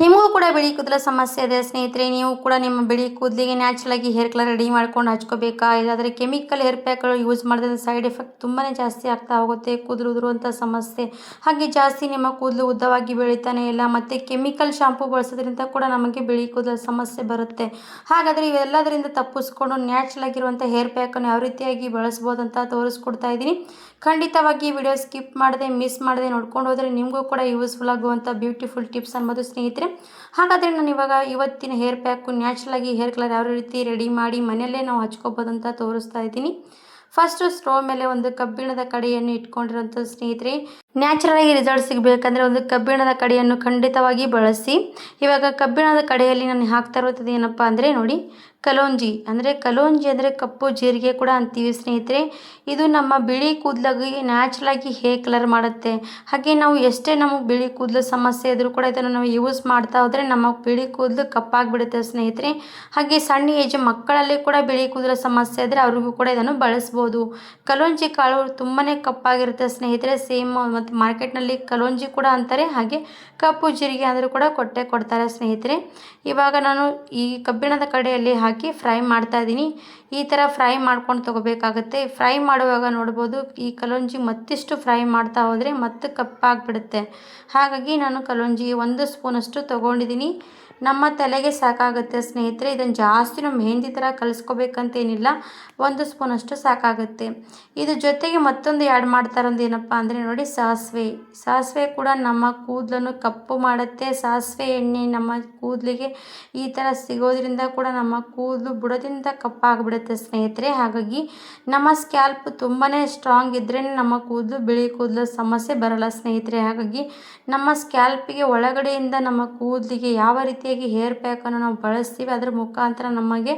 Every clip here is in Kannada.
ನಿಮಗೂ ಕೂಡ ಬಿಳಿ ಕೂದಲ ಸಮಸ್ಯೆ ಇದೆ ಸ್ನೇಹಿತರೆ, ನೀವು ಕೂಡ ನಿಮ್ಮ ಬಿಳಿ ಕೂದಲಿಗೆ ನ್ಯಾಚುರಲ್ ಆಗಿ ಹೇರ್ ಕಲರ್ ರೆಡಿ ಮಾಡ್ಕೊಂಡು ಹಚ್ಕೋಬೇಕಾ, ಇಲ್ಲಾಂದರೆ ಕೆಮಿಕಲ್ ಹೇರ್ ಪ್ಯಾಕ್ಗಳು ಯೂಸ್ ಮಾಡಿದ್ರೆ ಸೈಡ್ ಎಫೆಕ್ಟ್ ತುಂಬಾ ಜಾಸ್ತಿ ಆಗ್ತಾ ಹೋಗುತ್ತೆ, ಕೂದಲು ಉದುರುವಂಥ ಸಮಸ್ಯೆ, ಹಾಗೆ ಜಾಸ್ತಿ ನಿಮ್ಮ ಕೂದಲು ಉದ್ದವಾಗಿ ಬೆಳೀತಾನೆ ಇಲ್ಲ, ಮತ್ತು ಕೆಮಿಕಲ್ ಶಾಂಪೂ ಬಳಸೋದ್ರಿಂದ ಕೂಡ ನಮಗೆ ಬಿಳಿ ಕೂದಲ ಸಮಸ್ಯೆ ಬರುತ್ತೆ. ಹಾಗಾದರೆ ಇವೆಲ್ಲದರಿಂದ ತಪ್ಪಿಸ್ಕೊಂಡು ನ್ಯಾಚುರಲ್ ಆಗಿರುವಂಥ ಹೇರ್ ಪ್ಯಾಕನ್ನು ಯಾವ ರೀತಿಯಾಗಿ ಬಳಸ್ಬೋದು ಅಂತ ತೋರಿಸ್ಕೊಡ್ತಾ ಇದ್ದೀನಿ. ಖಂಡಿತವಾಗಿ ವಿಡಿಯೋ ಸ್ಕಿಪ್ ಮಾಡದೆ ಮಿಸ್ ಮಾಡದೆ ನೋಡ್ಕೊಂಡು ಹೋದರೆ ನಿಮಗೂ ಕೂಡ ಯೂಸ್ಫುಲ್ ಆಗುವಂಥ ಬ್ಯೂಟಿಫುಲ್ ಟಿಪ್ಸ್ ಅನ್ಬೋದು ಸ್ನೇಹಿತರೆ. ಹಾಗಾದರೆ ನಾನು ಇವಾಗ ಇವತ್ತಿನ ಹೇರ್ ಪ್ಯಾಕು ನ್ಯಾಚುರಲ್ ಆಗಿ ಹೇರ್ ಕಲರ್ ಯಾವ ರೀತಿ ರೆಡಿ ಮಾಡಿ ಮನೆಯಲ್ಲೇ ನಾವು ಹಚ್ಕೋಬೋದು ಅಂತ ತೋರಿಸ್ತಾ ಇದ್ದೀನಿ. ಫಸ್ಟು ಸ್ಟೋವ್ ಮೇಲೆ ಒಂದು ಕಬ್ಬಿಣದ ಕಡೆಯನ್ನು ಇಟ್ಕೊಂಡಿರೋಂಥ ಸ್ನೇಹಿತರೆ, ನ್ಯಾಚುರಲ್ ಆಗಿ ರಿಸಲ್ಟ್ ಸಿಗಬೇಕಂದ್ರೆ ಒಂದು ಕಬ್ಬಿಣದ ಕಡೆಯನ್ನು ಖಂಡಿತವಾಗಿ ಬಳಸಿ. ಇವಾಗ ಕಬ್ಬಿಣದ ಕಡೆಯಲ್ಲಿ ನಾನು ಹಾಕ್ತಾ ಇರೋದು ಏನಪ್ಪ ಅಂದರೆ ನೋಡಿ, ಕಲೋಂಜಿ ಅಂದರೆ ಕಪ್ಪು ಜೀರಿಗೆ ಕೂಡ ಅಂತೀವಿ ಸ್ನೇಹಿತರೆ. ಇದು ನಮ್ಮ ಬಿಳಿ ಕೂದಲಿಗೆ ನ್ಯಾಚುರಲ್ ಆಗಿ ಹೇರ್ ಕಲರ್ ಮಾಡುತ್ತೆ. ಹಾಗೆ ನಾವು ಎಷ್ಟೇ ನಮಗೆ ಬಿಳಿ ಕೂದಲು ಸಮಸ್ಯೆ ಇದ್ರೂ ಕೂಡ ಇದನ್ನು ನಾವು ಯೂಸ್ ಮಾಡ್ತಾ ಹೋದರೆ ನಮ್ಮ ಬಿಳಿ ಕೂದಲು ಕಪ್ಪಾಗಿಬಿಡುತ್ತೆ ಸ್ನೇಹಿತರೆ. ಹಾಗೆ ಸಣ್ಣ ಏಜ್ ಮಕ್ಕಳಲ್ಲಿ ಕೂಡ ಬಿಳಿ ಕೂದಲು ಸಮಸ್ಯೆ ಇದ್ದರೆ ಅವ್ರಿಗೂ ಕೂಡ ಇದನ್ನು ಬಳಸ್ಬೋದು. ಕಲೋಂಜಿ ಕಾಳು ತುಂಬಾ ಕಪ್ಪಾಗಿರುತ್ತೆ ಸ್ನೇಹಿತರೆ. ಸೇಮ್ ಮತ್ತು ಮಾರ್ಕೆಟ್ನಲ್ಲಿ ಕಲೋಂಜಿ ಕೂಡ ಅಂತಾರೆ, ಹಾಗೆ ಕಪ್ಪು ಜೀರಿಗೆ ಅಂದರೂ ಕೂಡ ಕೊಡ್ತಾರೆ ಸ್ನೇಹಿತರೆ. ಇವಾಗ ನಾನು ಈ ಕಬ್ಬಿಣದ ಕಡೆಯಲ್ಲಿ ಹಾಕಿ ಫ್ರೈ ಮಾಡ್ತಾ ಇದ್ದೀನಿ. ಈ ಥರ ಫ್ರೈ ಮಾಡ್ಕೊಂಡು ತೊಗೋಬೇಕಾಗುತ್ತೆ. ಫ್ರೈ ಮಾಡುವಾಗ ನೋಡ್ಬೋದು, ಈ ಕಲೋಂಜಿ ಮತ್ತಿಷ್ಟು ಫ್ರೈ ಮಾಡ್ತಾ ಹೋದರೆ ಮತ್ತೆ ಕಪ್ಪಾಗಿಬಿಡುತ್ತೆ. ಹಾಗಾಗಿ ನಾನು ಕಲೋಂಜಿ 1 ಸ್ಪೂನಷ್ಟು ತೊಗೊಂಡಿದ್ದೀನಿ. ನಮ್ಮ ತಲೆಗೆ ಸಾಕಾಗುತ್ತೆ ಸ್ನೇಹಿತರೆ. ಇದನ್ನು ಜಾಸ್ತಿ ನಾವು ಮೆಹಂದಿ ಥರ ಕಲಿಸ್ಕೋಬೇಕಂತೇನಿಲ್ಲ, 1 ಸ್ಪೂನಷ್ಟು ಸಾಕಾಗುತ್ತೆ. ಇದ್ರ ಜೊತೆಗೆ ಮತ್ತೊಂದು ಆ್ಯಡ್ ಮಾಡ್ತಾ ಇರೋದು ಏನಪ್ಪ ಅಂದರೆ ನೋಡಿ, ಸಾಸಿವೆ ಕೂಡ ನಮ್ಮ ಕೂದಲನ್ನು ಕಪ್ಪು ಮಾಡುತ್ತೆ. ಸಾಸಿವೆ ಎಣ್ಣೆ ನಮ್ಮ ಕೂದಲಿಗೆ ಈ ಥರ ಸಿಗೋದ್ರಿಂದ ಕೂಡ ನಮ್ಮ ಕೂದಲು ಬುಡದಿಂದ ಕಪ್ಪಾಗಿಬಿಡುತ್ತೆ ಸ್ನೇಹಿತರೆ. ಹಾಗಾಗಿ ನಮ್ಮ ಸ್ಕ್ಯಾಲ್ಪ್ ತುಂಬಾ ಸ್ಟ್ರಾಂಗ್ ಇದ್ರೇ ನಮ್ಮ ಕೂದಲು ಬಿಳಿ ಕೂದಲು ಸಮಸ್ಯೆ ಬರಲ್ಲ ಸ್ನೇಹಿತರೆ. ಹಾಗಾಗಿ ನಮ್ಮ ಸ್ಕ್ಯಾಲ್ಪಿಗೆ ಒಳಗಡೆಯಿಂದ ನಮ್ಮ ಕೂದಲಿಗೆ ಯಾವ ರೀತಿಯಾಗಿ ಹೇರ್ ಪ್ಯಾಕನ್ನು ನಾವು ಬಳಸ್ತೀವಿ ಅದರ ಮುಖಾಂತರ ನಮಗೆ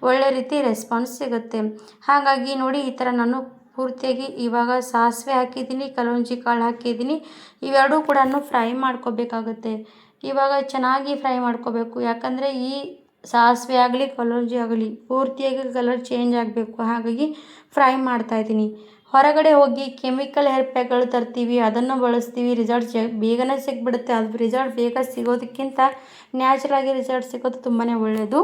ಒಳ್ಳೆ ರೀತಿ ರೆಸ್ಪಾನ್ಸ್ ಸಿಗುತ್ತೆ. ಹಾಗಾಗಿ ನೋಡಿ, ಈ ಥರ ನಾನು ಪೂರ್ತಿಯಾಗಿ ಇವಾಗ ಸಾಸಿವೆ ಹಾಕಿದ್ದೀನಿ, ಕಲೋಂಜಿ ಕಾಳು ಹಾಕಿದ್ದೀನಿ. ಇವೆರಡೂ ಕೂಡ ಫ್ರೈ ಮಾಡ್ಕೋಬೇಕಾಗುತ್ತೆ. ಇವಾಗ ಚೆನ್ನಾಗಿ ಫ್ರೈ ಮಾಡ್ಕೋಬೇಕು, ಯಾಕಂದರೆ ಈ ಸಾಸಿವೆ ಆಗಲಿ ಕಲೋಂಜಿ ಆಗಲಿ ಪೂರ್ತಿಯಾಗಿ ಕಲರ್ ಚೇಂಜ್ ಆಗಬೇಕು. ಹಾಗಾಗಿ ಫ್ರೈ ಮಾಡ್ತಾಯಿದ್ದೀನಿ. ಹೊರಗಡೆ ಹೋಗಿ ಕೆಮಿಕಲ್ ಹೇರ್ ಪ್ಯಾಕ್ಗಳು ತರ್ತೀವಿ, ಅದನ್ನು ಬಳಸ್ತೀವಿ, ರಿಸಲ್ಟ್ ಬೇಗನೆ ಸಿಕ್ಬಿಡುತ್ತೆ. ಅದು ರಿಸಲ್ಟ್ ಬೇಗ ಸಿಗೋದಕ್ಕಿಂತ ನ್ಯಾಚುರಲಾಗಿ ರಿಸಲ್ಟ್ ಸಿಗೋದು ತುಂಬಾ ಒಳ್ಳೆಯದು.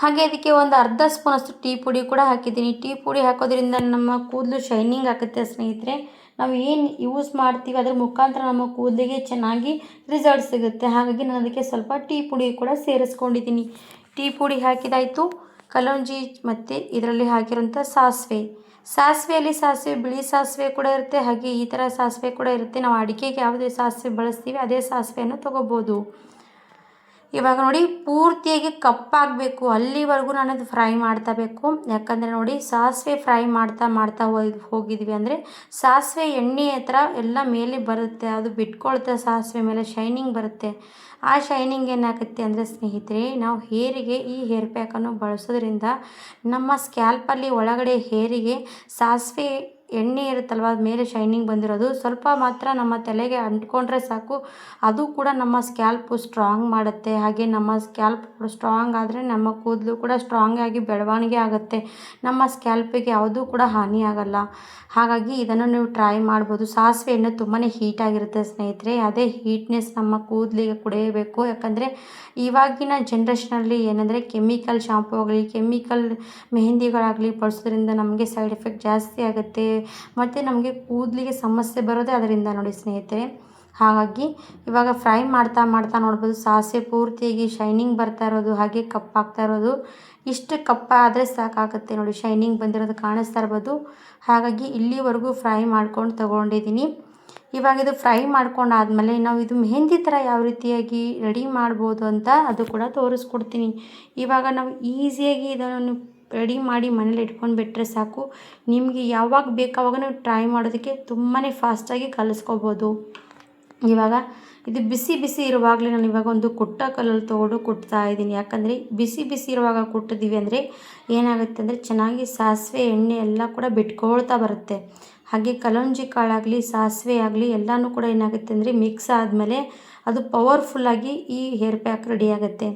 ಹಾಗೆ ಅದಕ್ಕೆ ಒಂದು ಅರ್ಧ ಸ್ಪೂನಷ್ಟು ಟೀ ಪುಡಿ ಕೂಡ ಹಾಕಿದ್ದೀನಿ. ಟೀ ಪುಡಿ ಹಾಕೋದ್ರಿಂದ ನಮ್ಮ ಕೂದಲು ಶೈನಿಂಗ್ ಆಗುತ್ತೆ ಸ್ನೇಹಿತರೆ. ನಾವು ಏನು ಯೂಸ್ ಮಾಡ್ತೀವಿ ಅದರ ಮುಖಾಂತರ ನಮ್ಮ ಕೂದಲಿಗೆ ಚೆನ್ನಾಗಿ ರಿಸಲ್ಟ್ ಸಿಗುತ್ತೆ. ಹಾಗಾಗಿ ನಾನು ಅದಕ್ಕೆ ಸ್ವಲ್ಪ ಟೀ ಪುಡಿ ಕೂಡ ಸೇರಿಸ್ಕೊಂಡಿದ್ದೀನಿ. ಟೀ ಪುಡಿ ಹಾಕಿದಾಯಿತು. ಕಲೋಂಜಿ ಮತ್ತು ಇದರಲ್ಲಿ ಹಾಕಿರೋಂಥ ಸಾಸಿವೆಯಲ್ಲಿ ಬಿಳಿ ಸಾಸಿವೆ ಕೂಡ ಇರುತ್ತೆ, ಹಾಗೆ ಈ ಥರ ಸಾಸಿವೆ ಕೂಡ ಇರುತ್ತೆ. ನಾವು ಅಡಿಗೆಗೆ ಯಾವುದೇ ಸಾಸಿವೆ ಬಳಸ್ತೀವಿ ಅದೇ ಸಾಸಿವೆಯನ್ನು ತೊಗೋಬೋದು. ಇವಾಗ ನೋಡಿ, ಪೂರ್ತಿಯಾಗಿ ಕಪ್ಪಾಗಬೇಕು ಅಲ್ಲಿವರೆಗೂ ನಾನು ಅದು ಫ್ರೈ ಮಾಡ್ತಾ ಬೇಕು. ಯಾಕಂದರೆ ನೋಡಿ, ಸಾಸಿವೆ ಫ್ರೈ ಮಾಡ್ತಾ ಹೋಗಿದ್ವಿ ಅಂದರೆ ಸಾಸಿವೆ ಎಣ್ಣೆ ಹತ್ರ ಎಲ್ಲ ಮೇಲೆ ಬರುತ್ತೆ, ಅದು ಬಿಟ್ಕೊಳ್ತಾ ಸಾಸಿವೆ ಮೇಲೆ ಶೈನಿಂಗ್ ಬರುತ್ತೆ. ಆ ಶೈನಿಂಗ್ ಏನಾಗುತ್ತೆ ಅಂದರೆ ಸ್ನೇಹಿತರೆ, ನಾವು ಹೇರಿಗೆ ಈ ಹೇರ್ ಪ್ಯಾಕನ್ನು ಬಳಸೋದ್ರಿಂದ ನಮ್ಮ ಸ್ಕ್ಯಾಲ್ಪಲ್ಲಿ ಒಳಗಡೆ ಹೇರಿಗೆ ಸಾಸಿವೆ ಎಣ್ಣೆ ಇರುತ್ತಲ್ವ, ಅದು ಮೇಲೆ ಶೈನಿಂಗ್ ಬಂದಿರೋದು ಸ್ವಲ್ಪ ಮಾತ್ರ ನಮ್ಮ ತಲೆಗೆ ಅಂಟ್ಕೊಂಡ್ರೆ ಸಾಕು, ಅದು ಕೂಡ ನಮ್ಮ ಸ್ಕ್ಯಾಲ್ಪು ಸ್ಟ್ರಾಂಗ್ ಮಾಡುತ್ತೆ. ಹಾಗೆ ನಮ್ಮ ಸ್ಕ್ಯಾಲ್ಪ್ ಸ್ಟ್ರಾಂಗ್ ಆದರೆ ನಮ್ಮ ಕೂದಲು ಕೂಡ ಸ್ಟ್ರಾಂಗ್ ಆಗಿ ಬೆಳವಣಿಗೆ ಆಗುತ್ತೆ. ನಮ್ಮ ಸ್ಕ್ಯಾಲ್ಪಿಗೆ ಯಾವುದೂ ಕೂಡ ಹಾನಿ ಆಗಲ್ಲ. ಹಾಗಾಗಿ ಇದನ್ನು ನೀವು ಟ್ರೈ ಮಾಡ್ಬೋದು. ಸಾಸಿವೆ ಎಣ್ಣೆ ತುಂಬಾ ಹೀಟಾಗಿರುತ್ತೆ ಸ್ನೇಹಿತರೆ. ಅದೇ ಹೀಟ್ನೆಸ್ ನಮ್ಮ ಕೂದಲಿಗೆ ಕುಡಿಯಬೇಕು. ಯಾಕಂದರೆ ಇವಾಗಿನ ಜನ್ರೇಷನಲ್ಲಿ ಏನಂದರೆ ಕೆಮಿಕಲ್ ಶಾಂಪೂ ಆಗಲಿ ಕೆಮಿಕಲ್ ಮೆಹಂದಿಗಳಾಗಲಿ ಬಳಸೋದ್ರಿಂದ ನಮಗೆ ಸೈಡ್ ಎಫೆಕ್ಟ್ ಜಾಸ್ತಿ ಆಗುತ್ತೆ, ಮತ್ತು ನಮಗೆ ಕೂದಲಿಗೆ ಸಮಸ್ಯೆ ಬರೋದೇ ಅದರಿಂದ ನೋಡಿ ಸ್ನೇಹಿತರೆ. ಹಾಗಾಗಿ ಇವಾಗ ಫ್ರೈ ಮಾಡ್ತಾ ನೋಡ್ಬೋದು, ಸಾಸಿವೆ ಪೂರ್ತಿಯಾಗಿ ಶೈನಿಂಗ್ ಬರ್ತಾ ಇರೋದು, ಹಾಗೆ ಕಪ್ಪಾಗ್ತಾ ಇರೋದು. ಇಷ್ಟು ಕಪ್ಪಾದರೆ ಸಾಕಾಗುತ್ತೆ ನೋಡಿ, ಶೈನಿಂಗ್ ಬಂದಿರೋದು ಕಾಣಿಸ್ತಾ ಇರ್ಬೋದು. ಹಾಗಾಗಿ ಇಲ್ಲಿವರೆಗೂ ಫ್ರೈ ಮಾಡ್ಕೊಂಡು ತೊಗೊಂಡಿದ್ದೀನಿ. ಇವಾಗ ಇದು ಫ್ರೈ ಮಾಡ್ಕೊಂಡಾದ್ಮೇಲೆ ನಾವು ಇದು ಮೆಹಂದಿ ಥರ ಯಾವ ರೀತಿಯಾಗಿ ರೆಡಿ ಮಾಡ್ಬೋದು ಅಂತ ಅದು ಕೂಡ ತೋರಿಸ್ಕೊಡ್ತೀನಿ. ಇವಾಗ ನಾವು ಈಸಿಯಾಗಿ ಇದನ್ನು ರೆಡಿ ಮಾಡಿ ಮನೇಲಿ ಇಟ್ಕೊಂಡು ಬಿಟ್ಟರೆ ಸಾಕು. ನಿಮಗೆ ಯಾವಾಗ ಬೇಕು ಆವಾಗ ನೀವು ಟ್ರೈ ಮಾಡೋದಕ್ಕೆ ತುಂಬಾ ಫಾಸ್ಟಾಗಿ ಕಲಿಸ್ಕೋಬೋದು. ಇವಾಗ ಇದು ಬಿಸಿ ಇರುವಾಗಲೇ ನಾನು ಇವಾಗ ಒಂದು ಕುಟ್ಟ ಕಲ್ಲಲ್ಲಿ ತೊಗೊಂಡು ಕುಟ್ತಾ ಇದ್ದೀನಿ. ಯಾಕಂದರೆ ಬಿಸಿ ಇರುವಾಗ ಕುಟ್ಟಿದ್ದೀವಿ ಅಂದರೆ ಏನಾಗುತ್ತೆ ಅಂದರೆ ಚೆನ್ನಾಗಿ ಸಾಸಿವೆ ಎಣ್ಣೆ ಎಲ್ಲ ಕೂಡ ಬಿಟ್ಕೊಳ್ತಾ ಬರುತ್ತೆ. ಹಾಗೆ ಕಲೋಂಜಿ ಕಾಳಾಗಲಿ ಸಾಸಿವೆ ಆಗಲಿ ಎಲ್ಲನೂ ಕೂಡ ಏನಾಗುತ್ತೆ ಅಂದರೆ ಮಿಕ್ಸ್ ಆದಮೇಲೆ ಅದು ಪವರ್ಫುಲ್ಲಾಗಿ ಈ ಹೇರ್ ಪ್ಯಾಕ್ ರೆಡಿ ಆಗುತ್ತೆ.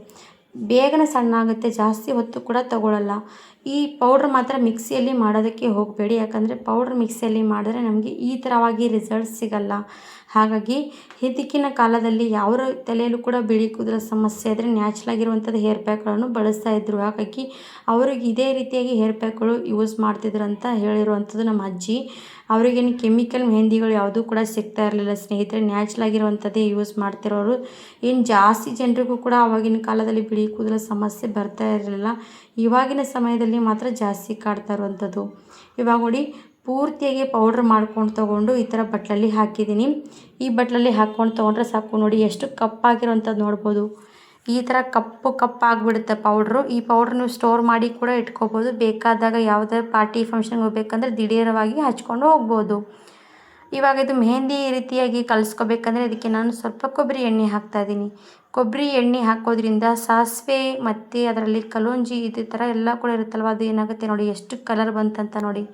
ಬೇಗನೆ ಸಣ್ಣ ಆಗುತ್ತೆ, ಜಾಸ್ತಿ ಹೊತ್ತು ಕೂಡ ತಗೊಳ್ಳಲ್ಲ. ಈ ಪೌಡ್ರ್ ಮಾತ್ರ ಮಿಕ್ಸಿಯಲ್ಲಿ ಮಾಡೋದಕ್ಕೆ ಹೋಗಬೇಡಿ, ಯಾಕಂದರೆ ಪೌಡ್ರ್ ಮಿಕ್ಸಿಯಲ್ಲಿ ಮಾಡಿದ್ರೆ ನಮಗೆ ಈ ಥರವಾಗಿ ರಿಸಲ್ಟ್ ಸಿಗಲ್ಲ. ಹಾಗಾಗಿ ಇದಕ್ಕಿನ ಕಾಲದಲ್ಲಿ ಯಾರ ತಲೆಯಲ್ಲೂ ಕೂಡ ಬಿಳಿ ಕೂದಲ ಸಮಸ್ಯೆ ಆದರೆ ನ್ಯಾಚುರಲ್ ಹೇರ್ ಪ್ಯಾಕ್ಗಳನ್ನು ಬಳಸ್ತಾ ಇದ್ದರು. ಹಾಗಾಗಿ ಅವ್ರಿಗೆ ಇದೇ ರೀತಿಯಾಗಿ ಹೇರ್ ಪ್ಯಾಕ್ಗಳು ಯೂಸ್ ಮಾಡ್ತಿದ್ರು ಅಂತ ಹೇಳಿರುವಂಥದ್ದು ನಮ್ಮ ಅಜ್ಜಿ. ಅವ್ರಿಗೇನು ಕೆಮಿಕಲ್ ಮೆಹಂದಿಗಳು ಯಾವುದೂ ಕೂಡ ಸಿಗ್ತಾ ಇರಲಿಲ್ಲ ಸ್ನೇಹಿತರೆ, ನ್ಯಾಚುರಲ್ ಆಗಿರುವಂಥದ್ದೇ ಯೂಸ್ ಮಾಡ್ತಿರೋರು. ಏನು ಜಾಸ್ತಿ ಜನರಿಗೂ ಕೂಡ ಆವಾಗಿನ ಕಾಲದಲ್ಲಿ ಬಿಳಿ ಕೂದಲ ಸಮಸ್ಯೆ ಬರ್ತಾ ಇರಲಿಲ್ಲ. ಇವಾಗಿನ ಸಮಯದಲ್ಲಿ ಮಾತ್ರ ಜಾಸ್ತಿ ಕಾಡ್ತಾ ಇರುವಂಥದ್ದು. ಇವಾಗ ನೋಡಿ, ಪೂರ್ತಿಯಾಗಿ ಪೌಡ್ರ್ ಮಾಡ್ಕೊಂಡು ತೊಗೊಂಡು ಈ ಥರ ಬಟ್ಲಲ್ಲಿ ಹಾಕಿದ್ದೀನಿ. ಈ ಬಟ್ಲಲ್ಲಿ ಹಾಕ್ಕೊಂಡು ತೊಗೊಂಡ್ರೆ ಸಾಕು. ನೋಡಿ ಎಷ್ಟು ಕಪ್ಪಾಗಿರೋಂಥದ್ದು ನೋಡ್ಬೋದು. ಈ ಥರ ಕಪ್ಪಾಗಿಬಿಡುತ್ತೆ ಪೌಡ್ರು. ಈ ಪೌಡ್ರ್ ನೀವು ಸ್ಟೋರ್ ಮಾಡಿ ಕೂಡ ಇಟ್ಕೋಬೋದು. ಬೇಕಾದಾಗ ಯಾವುದೇ ಪಾರ್ಟಿ ಫಂಕ್ಷನ್ಗೆ ಹೋಗ್ಬೇಕಂದ್ರೆ ದಿಢೀರವಾಗಿ ಹಚ್ಕೊಂಡು ಹೋಗ್ಬೋದು. ಇವಾಗ ಇದು ಮೆಹಂದಿ ರೀತಿಯಾಗಿ ಕಲಿಸ್ಕೋಬೇಕಂದ್ರೆ ಇದಕ್ಕೆ ನಾನು ಸ್ವಲ್ಪ ಕೊಬ್ಬರಿ ಎಣ್ಣೆ ಹಾಕ್ತಾಯಿದ್ದೀನಿ. ಕೊಬ್ಬರಿ ಎಣ್ಣೆ ಹಾಕೋದ್ರಿಂದ ಸಾಸಿವೆ ಮತ್ತು ಅದರಲ್ಲಿ ಕಲೋಂಜಿ ಇದೇ ಥರ ಎಲ್ಲ ಕೂಡ ಇರುತ್ತಲ್ವ, ಅದು ಏನಾಗುತ್ತೆ ನೋಡಿ ಎಷ್ಟು ಕಲರ್ ಬಂತಂತ ನೋಡಿ.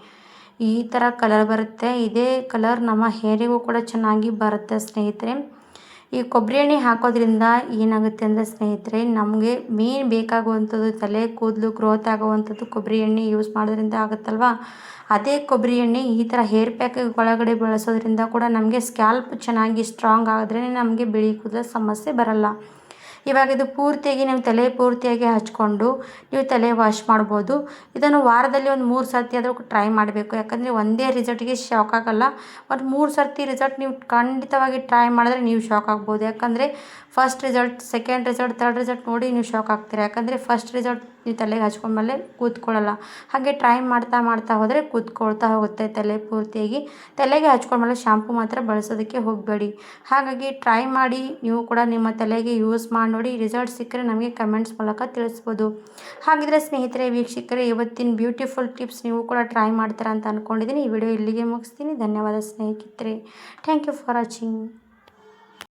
ಈ ಥರ ಕಲರ್ ಬರುತ್ತೆ. ಇದೇ ಕಲರ್ ನಮ್ಮ ಹೇರಿಗೂ ಕೂಡ ಚೆನ್ನಾಗಿ ಬರುತ್ತೆ ಸ್ನೇಹಿತರೆ. ಈ ಕೊಬ್ಬರಿ ಎಣ್ಣೆ ಹಾಕೋದ್ರಿಂದ ಏನಾಗುತ್ತೆ ಅಂದರೆ ಸ್ನೇಹಿತರೆ, ನಮಗೆ ಮೇನ್ ಬೇಕಾಗುವಂಥದ್ದು ತಲೆ ಕೂದಲು ಗ್ರೋತ್ ಆಗುವಂಥದ್ದು ಕೊಬ್ಬರಿ ಎಣ್ಣೆ ಯೂಸ್ ಮಾಡೋದ್ರಿಂದ ಆಗುತ್ತಲ್ವ. ಅದೇ ಕೊಬ್ಬರಿ ಎಣ್ಣೆ ಈ ಥರ ಹೇರ್ ಪ್ಯಾಕ್ ಒಳಗಡೆ ಬಳಸೋದ್ರಿಂದ ಕೂಡ ನಮಗೆ ಸ್ಕ್ಯಾಲ್ಪ್ ಚೆನ್ನಾಗಿ ಸ್ಟ್ರಾಂಗ್ ಆಗಿದ್ರೇ ನಮಗೆ ಬಿಳಿ ಕೂದಲ ಸಮಸ್ಯೆ ಬರಲ್ಲ. ಇವಾಗ ಇದು ಪೂರ್ತಿಯಾಗಿ ನೀವು ತಲೆ ಪೂರ್ತಿಯಾಗಿ ಹಚ್ಕೊಂಡು ನೀವು ತಲೆ ವಾಶ್ ಮಾಡ್ಬೋದು. ಇದನ್ನು ವಾರದಲ್ಲಿ ಒಂದು 3 ಸರ್ತಿ ಆದರೂ ಟ್ರೈ ಮಾಡಬೇಕು. ಯಾಕಂದರೆ ಒಂದೇ ರಿಸಲ್ಟ್ಗೆ ಶಾಕ್ ಆಗಲ್ಲ. ಒಂದು 3 ಸರ್ತಿ ರಿಸಲ್ಟ್ ನೀವು ಖಂಡಿತವಾಗಿ ಟ್ರೈ ಮಾಡಿದ್ರೆ ನೀವು ಶಾಕ್ ಆಗ್ಬೋದು. ಯಾಕಂದರೆ first result, second result, third result ನೋಡಿ ನೀವು ಶಾಕ್ ಆಗ್ತೀರಾ. ಯಾಕಂದರೆ ಫಸ್ಟ್ ರಿಸಲ್ಟ್ ನೀವು ತಲೆಗೆ ಹಚ್ಕೊಂಡ್ಮೇಲೆ ಕೂತ್ಕೊಳ್ಳಲ್ಲ. ಹಾಗೆ ಟ್ರೈ ಮಾಡ್ತಾ ಹೋದರೆ ಕೂತ್ಕೊಳ್ತಾ ಹೋಗುತ್ತೆ ತಲೆ ಪೂರ್ತಿಯಾಗಿ. ತಲೆಗೆ ಹಚ್ಕೊಂಡ್ಮೇಲೆ ಶಾಂಪು ಮಾತ್ರ ಬಳಸೋದಕ್ಕೆ ಹೋಗಬೇಡಿ. ಹಾಗಾಗಿ ಟ್ರೈ ಮಾಡಿ ನೀವು ಕೂಡ ನಿಮ್ಮ ತಲೆಗೆ ಯೂಸ್ ಮಾಡಿ ನೋಡಿ. ರಿಸಲ್ಟ್ ಸಿಕ್ಕರೆ ನಮಗೆ ಕಮೆಂಟ್ಸ್ ಮೂಲಕ ತಿಳಿಸ್ಬೋದು. ಹಾಗಿದ್ರೆ ಸ್ನೇಹಿತರೆ, ವೀಕ್ಷಕರೇ, ಇವತ್ತಿನ ಬ್ಯೂಟಿಫುಲ್ ಟಿಪ್ಸ್ ನೀವು ಕೂಡ ಟ್ರೈ ಮಾಡ್ತೀರಾ ಅಂತ ಅಂದ್ಕೊಂಡಿದ್ದೀನಿ. ಈ ವಿಡಿಯೋ ಇಲ್ಲಿಗೆ ಮುಗಿಸ್ತೀನಿ. ಧನ್ಯವಾದ ಸ್ನೇಹಿತರೆ. Thank you for watching.